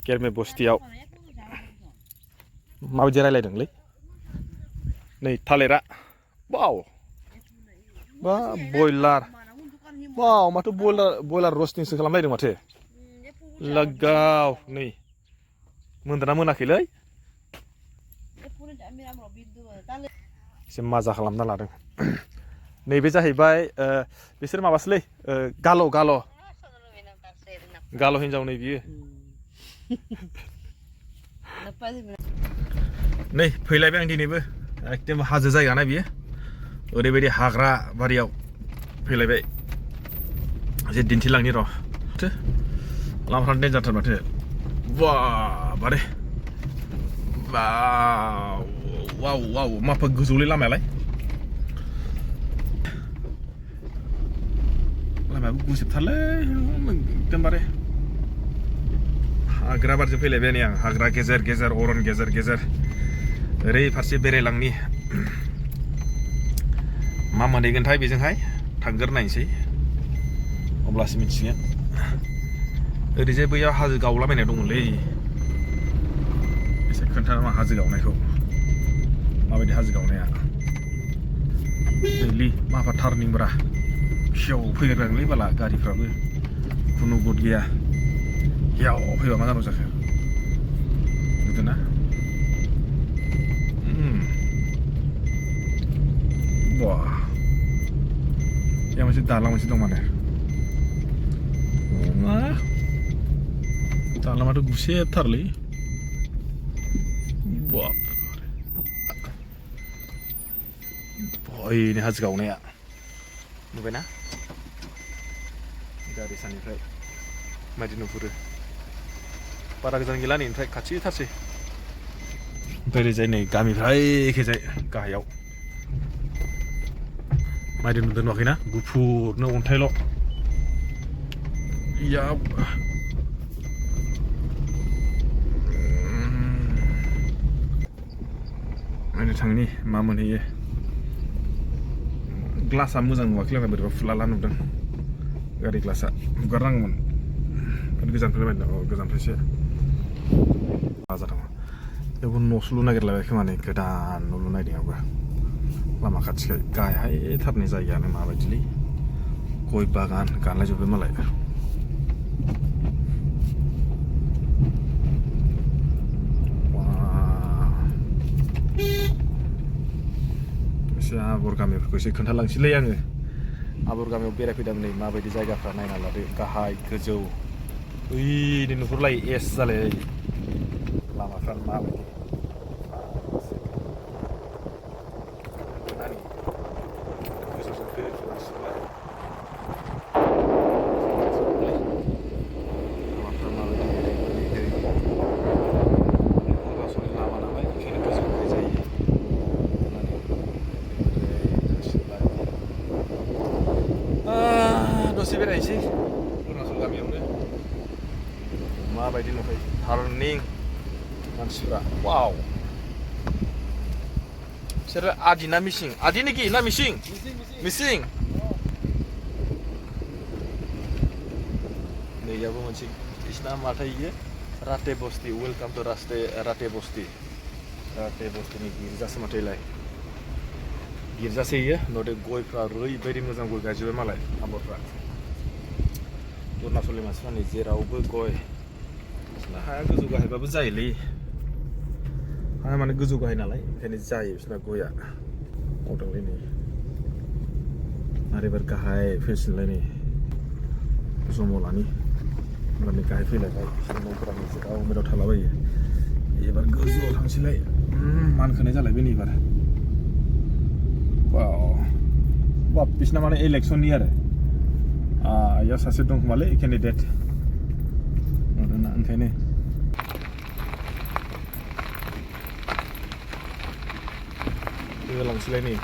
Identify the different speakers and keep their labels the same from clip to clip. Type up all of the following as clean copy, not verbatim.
Speaker 1: केरमे बस्तियाव माबायदि रायलायदोंलै नै थालिरा वाव बा बयलार वाव माथो बयलार रस्टिंसो खालामलायदों माथो लागाव नै मोनदोंना मोनाखैलै एसे माजा खालामना लादों नैबे जाहैबाय बिसोर माबासोलै गाल' हिनजाव नै बियो नै फैलायबाय आं दिनैबो एकदम हाजो जायगा ना बियो ओरैबायदि हाग्रा बारियाव फैलायबाय एसे दिन्थिलांनि र' माथो लामाफ्रानो डेन्जारथार माथो बा बारे वाव वाव माफा गोजौलै लामायालाय लामायाबो गुसेबथारलै एकदमबारे हाग्रा बारिजों फैलायबाय नै आं हाग्रा गेजेर गेजेर अरन गेजेर गेजेर ओरै फारसे बेरायलांनि मा मोनहैगोनथाय बेजोंहाय थांग्रोनायसै अब्लासो मिथिगोन ओरैजाय बैयाव हाजो गावलाबायनाय दंमोनलै एसे खोन्थाना मा हाजो गावनायखौ माबायदि हाजो गावनाया दैलि माबा टार्निंब्रा खियाव फैग्रांलै बाला गारिफ्राबो खुनु गद गैया याव फैबा मा जानांगौ जाखो नुदोंना बा या मोनसे दालां मोनसे दं माने दालाङाथ' गुसेबथारलै बाप बयनि हाजो गावनाया नुबायना गारि सानिफ्राय मायदि नुहुरो बारा गोजान गैला नै ओमफ्राय खाथिथारसै ओमफ्राय ओरैजाय नै गामिफ्रा एखेजाय गाहायाव मायदि नुदों नुवाखैना गुफुरनो अन्थाइल' याब नायनो थांनि मा मोनहैयो ग्लासा मोजां नुवाखै आंना बोरैबा फुलाला नुदों गारि ग्लासा हुगारनांगौमोन गोजाननिफ्राय बायदों गोजाननिफ्रायसो जादों बेयावबो न'सो लुनो नागिरलायबाय खोमा नै गोदान न' लुनो नागिरदों आंबो लामा खाथिखाय गाहायथारनि जायगायानो माबायदिलै गय बागान गानलायजोब्बाय मालाय एसे आबर गामिफोरखौ एसे खोन्थालांसैलै आङो आबर गामियाव बेरायफैदों नै माबायदि जायगाफ्रा नायना लादो गाहाय गोजौ ओइनै नुहुरलायो एस जालाय लामाफ्रा माबायदि गोजौजों फैलायफिननांसिगोनलाय लामाफ्रा माबायदि अरुणाचलनि लामा नालाय ओंखायनो गोजौनिफ्राय जायो दसे बेरायनोसै अरुणाचल गामियावनो माबायदि नुखायो टार्निं मानसिफ्रा वाव बिसोरो आदि ना मिसिं आदि नेखि ना मिसिं मिसिं नैयाबो मोनसे बिसिना माथाय इयो राते बस्ति वेलकाम टु राते बस्तिनि गिर्जासो माथोलाय गिर्जासो इयो नुदो गयफ्रा ओरैबायदि मोजां गय गायजोब्बाय मालाय आबरफ्रा अरुणाचलनि मानसिफ्रा नै जेरावबो गय बिसोरना हाया गोजौ गाहायबाबो जायोलै हाया माने गोजौ गाहाय नालाय ओंखायनो जायो बिसोरना गया मावदोंलै नै आरो एबार गाहाय फैसिनलाय नै जमलानि होननानै गाहाय फैलायबाय बिसोर न'फोरा जेराव मेराव थालाबायो एबार गोजौआव थांसैलाय मानखोनाय जालायबाय नै एबार बाप बिसना माने इलेक्सननि आरो इयाव सासे दं खोमालै केन्डिडेट नुदोंना ओंखायनो लांसैलाय नै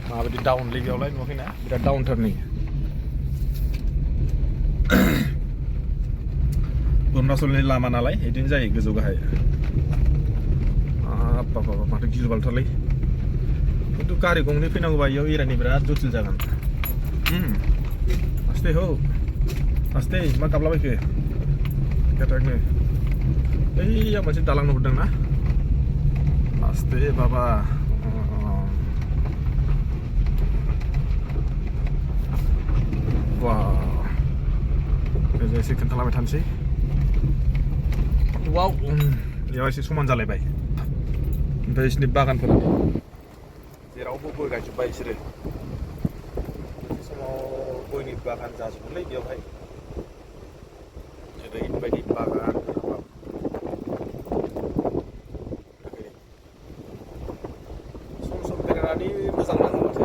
Speaker 1: माबायदि डाउनलै बेयावलाय नुवाखैना बिराद डाउनथार नै अरुणाचलनि लामा नालाय बिदिनो जायो गोजौ गाहाय बाबा माथो गिलु बालुथारलै खिन्थु गारि गंनै फैनांगौबा इयाव एरायनो बिराद जटिल जागोन आस्ते हौ आस्ते मा गाबलाबायखो Keteknya. Iya masih dalang nubrang nah. Pasti Bapak. Wow. Jadi sih kental amat sih. Wow. Ya sih suman जालायबाय. Oमफ्राय बिसोरनि बागानफोरा जेरावबो गय गायजोब्बाय बिसोरो. समाव गयनि बागान जाजोबोलै बेयावहाय. ओरैबायदि बागान. सम बेरायनानै मोजां नाङो माथो.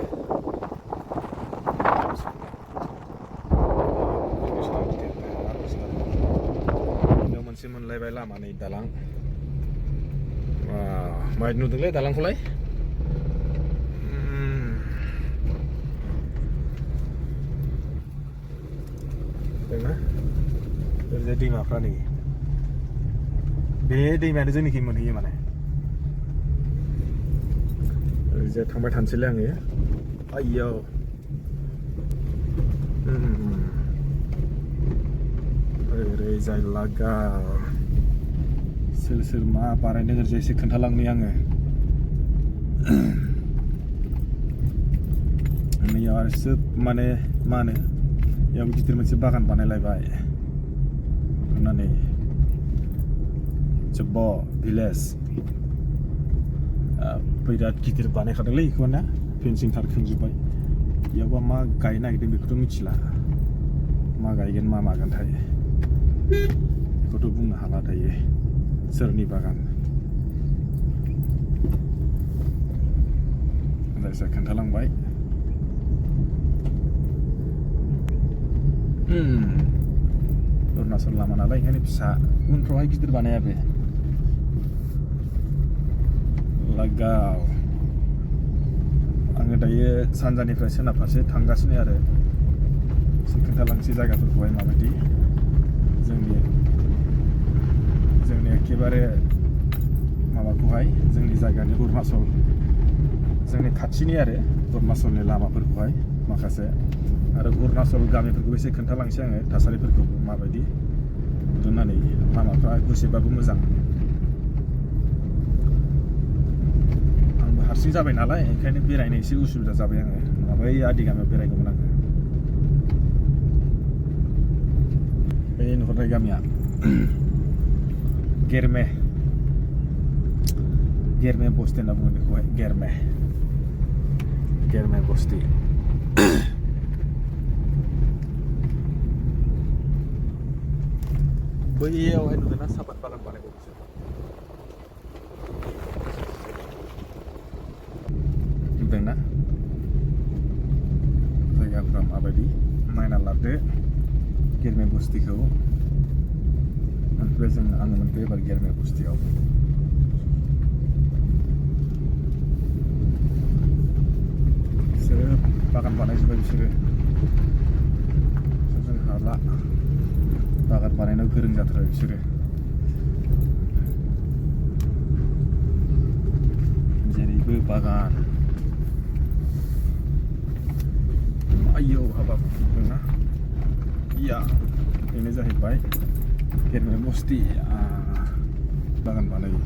Speaker 1: बेयाव मोनसे मोनलायबाय लामानि दालां. माबायदि नुदोंलै दालांखौलाय? दोंना? ओरैजाय दैमाफ्रा नै. बे दैमायानो जोंनिखै मोनहैयो माने. ओरैजाय थांबाय थानोसैलै आङो. आइयौ. ओरैजाय लागाव. सोर मा बानायदों ओरैजाय एसे खोन्थालांनि आङो. नैयाव आरो सोब माने मा होनो बेयाव गिदिर मोनसे बागान बानायलायबाय होननानै जब्ब भिलेज बिराद गिदिर बानायखादोंलै बेखौ ना फेन्सिं थार खोंजोब्बाय बेयावबा मा गायनो नागिरदों बेखौथ' मिथिला मा गायगोन मा मागोनथाय बेखौथ' बुंनो हाला दायो सोरनि बागान जायखिया खोन्थालांबाय अरुणाचल लामा नालाय ओंखायनो फिसा उनफ्रावहाय गिदिर बानाया बे लागाव आङो दायो सानजानिफ्राय सोनाब फारसे थांगासिनो आरो एसे खोन्थालांसै जायगाफोरखौहाय माबायदि जोंनि एखेबारे माबाखौहाय जोंनि जायगानि अरुणाचल जोंनि खाथिनि आरो अरुणाचलनि लामाफोरखौहाय माखासे आरो अरुणाचल गामिफोरखौ एसे खोन्थालांसै आङो थासारिफोरखौ माबायदि दोननानै लामाफ्रा गुसेबाबो मोजां आंबो हारसिं जाबाय नालाय ओंखायनो बेरायनो एसे उसुबिदा जाबाय आङो नङाबा ओइ आदि गामियाव बेरायगौमोन आङो बे नुहुरनाय गामिया गेरमे बस्ति होनना बुङो बेखौहाय गेरमे बस्ति बैयावहाय नुदोंना सापात बागान बानायबाय बिसोर नुदोंना जायगाफ्रा माबायदि नायना लादो गेरमे बस्तिखौ ओमफ्राय आङो मोनफैयो एबार गेरमे बस्तियाव बिसोरो बागान बानायजोब्बाय बिसोरो जों हाला बागान बानायनायाव गोरों जाथारो बिसोरो जेरैबो बागान आयौ हाबाब दंना इया बेनो जाहैबाय गेरमे बस्ति बागान बानायो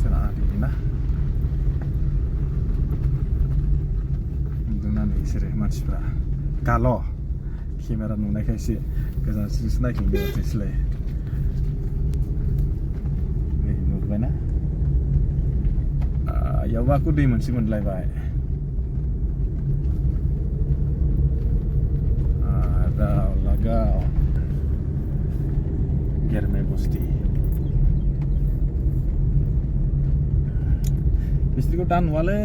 Speaker 1: सोना आदिनि ना नुदोंना नै बिसोरो मानसिफ्रा गाल' केमेरा नुनायखाय एसे गोजानसिनसो नायखांदों माथोसैलाय नै नुबायना इयावबो आखौ दै मोनसे मोनलायबाय लागाव गेरमे बस्ति बिसोरखौ दा नुवालै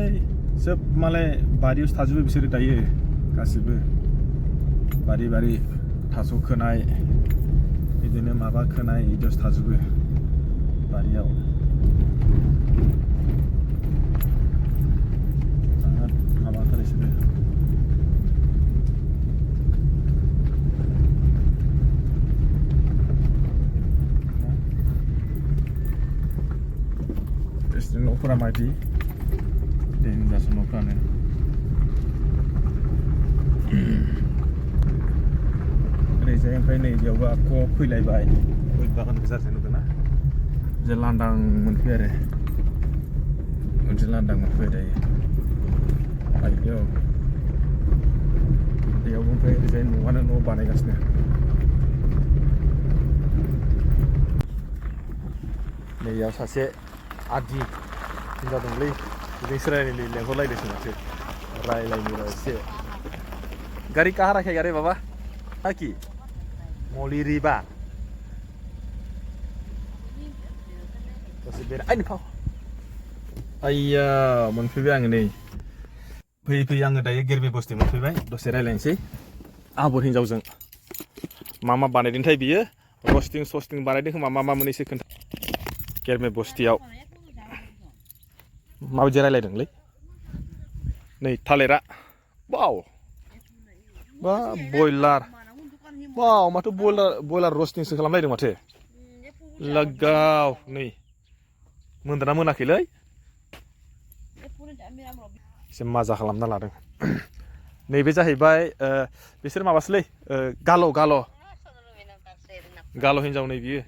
Speaker 1: सोब मालाय बारियावसो थाजोबो बिसोरो दायो गासिबो बारि थास' खोनाय बिदिनो माबा खोनाय बिदियावसो थाजोबो बारियाव माबाथार बिसोरो बिसोरनि न'फोरा माबायदि देन्जारसो न'फ्रानो ओरैजाय ओमफ्राय नै बेयावबो आख' फैलायबाय गय बागान गेजेरजों नुदोंना जे लांदां मोनफैयो आरो मोनसे लांदां मोनफैयो दायो आयौ बेयावबो ओमफ्राय ओरैजाय न'आनो न' बानायगासिनो नैयाव सासे आदि हिनजाव दंलै बिजोंसो रायलायनो लेंहरलायदोंसो माथो रायलायनो एसे गारि कहाँ रखेगा रे बाबा हाकि मौली रिबा दसे बेरा आइनो फाव आइया मोनफैबाय आङो नै फैयै फैयै आङो दायो गेरबे बस्ति मोनफैबाय दसे रायलायनोसै आबर हिनजावजों मा मा बानायदोंथाय बियो रस्टिं सस्टिं बानायदों खोमा मा मा मोनैसो खोन्था गेरबे बस्तियाव माबायदि रायलायदोंलै नै थालिरा वाव बा बयलार वाव माथो बयलार रस्टिंसो खालामलायदों माथो लगाव नै मोनदोंना मोनाखैलै एसे माजा खालामना लादों नैबे जाहैबाय बिसोर माबासोलै गाल' हिनजाव नै बियो